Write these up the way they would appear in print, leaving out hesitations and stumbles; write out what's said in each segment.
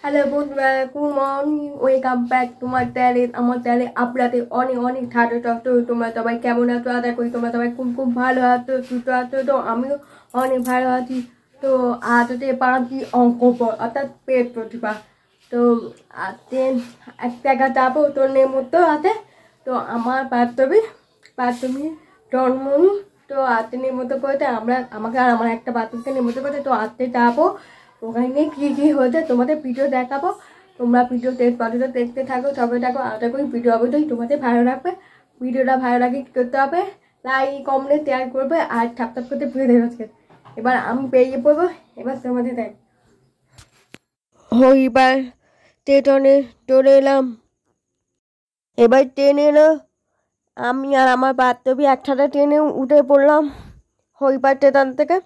Hello বন্ধুরা, good morning, welcome back to my channel. আমার চ্যানেলে আপনাদের অনেক অনেক ঠাটো টস্ট। তোমরা সবাই কেমন আছো? আশা করি তোমরা সবাই খুব খুব ভালো আছো, সুস্থ আছো। তো আমিও অনেক ভালো আছি। তো আজ হচ্ছে 5ই অক্টোবর, অর্থাৎ পেট প্রতিভা। তো আজকে এক জায়গা যাবো, তো নেমন্ত আছে। তো আমার বান্ধবী জন্মনি। তো আজকে নেমন্ত করেছে, আমাকে আর আমার একটা বান্ধবীকে নেমন্ত করেছে। তো আজকে যাবো, ওখানে কী কী হয়েছে তোমাদের ভিডিও দেখাবো। তোমরা ভিডিও দেখতে থাকো, সবাই থাকো। আশা করি ভিডিও অবশ্যই তোমাদের ভালো লাগবে। ভিডিওটা ভালো লাগে কী করতে হবে? লাইক কমেন্ট শেয়ার করবে আর সাবস্ক্রাইব করতে ভুলে দেবে আজকে। এবার আমি বেরিয়ে পড়বো, এবার তোমাদের দেখ। এবার স্টেশনে চলে এলাম। এবার ট্রেনে এলো, আমি আর আমার বান্ধবী একসাথে ট্রেনে উঠে পড়লাম হরিপার স্টেশন থেকে।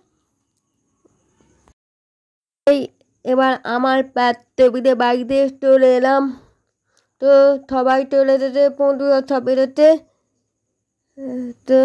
এবার আমার বান্ধবীদের বাড়িতে চলে এলাম। তো সবাই চলে যেতে, বন্ধুরা সব বেরোতে। তো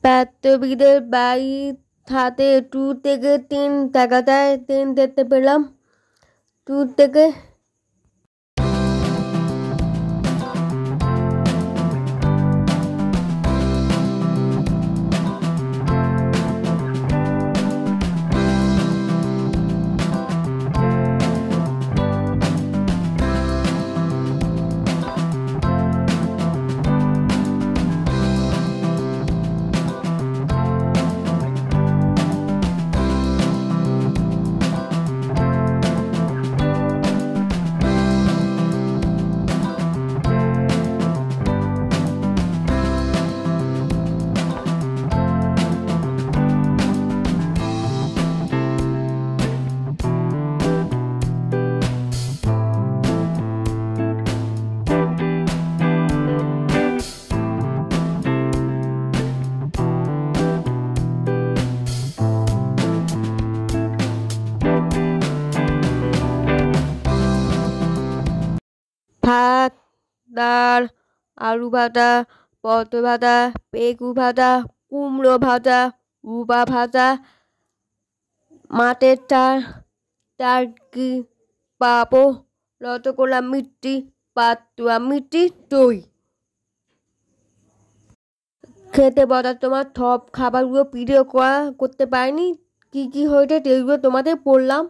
বান্ধবীদের বাড়ি হাতে 2 থেকে 3 টাকা দেয়। 3 দেখতে পেলাম 2 থেকে। ভাত, ডাল, আলু ভাজা, পটল ভাজা, বেগুন ভাজা, কুমড়ো ভাজা, উবা ভাজা, মাছের চাল, টার্কি, পাঁপড়, রসগোল্লা মিষ্টি, পাতুয়া মিষ্টি, দই। খেতে বসার তোমার সব খাবারগুলো ভিডিও করতে পারিনি, কী কী হয়েছে সেগুলো তোমাদের বললাম।